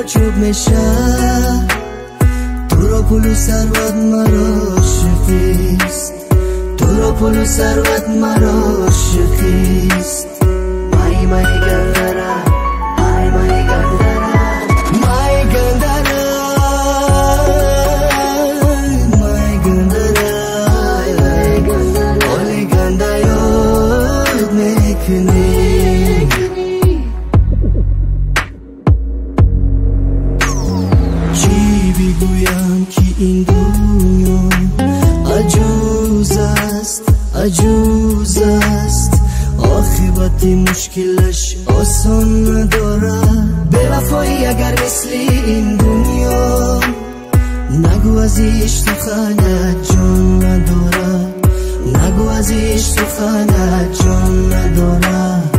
تعجب میشه تو را پول و ثروت مرا شکست تو را پول و ثروت مرا شکست مای گندره مای گندره مای گندره مای گندره حال گنده یاد میکنی چی بگویم که این دنیا عجوز است عجوز است عاقبت مشکلش آسان نداره بی‌وفایی اگر مثل این دنیا نگو از عشق تو خلت جان نداره نگو از عشق تو خلت جان نداره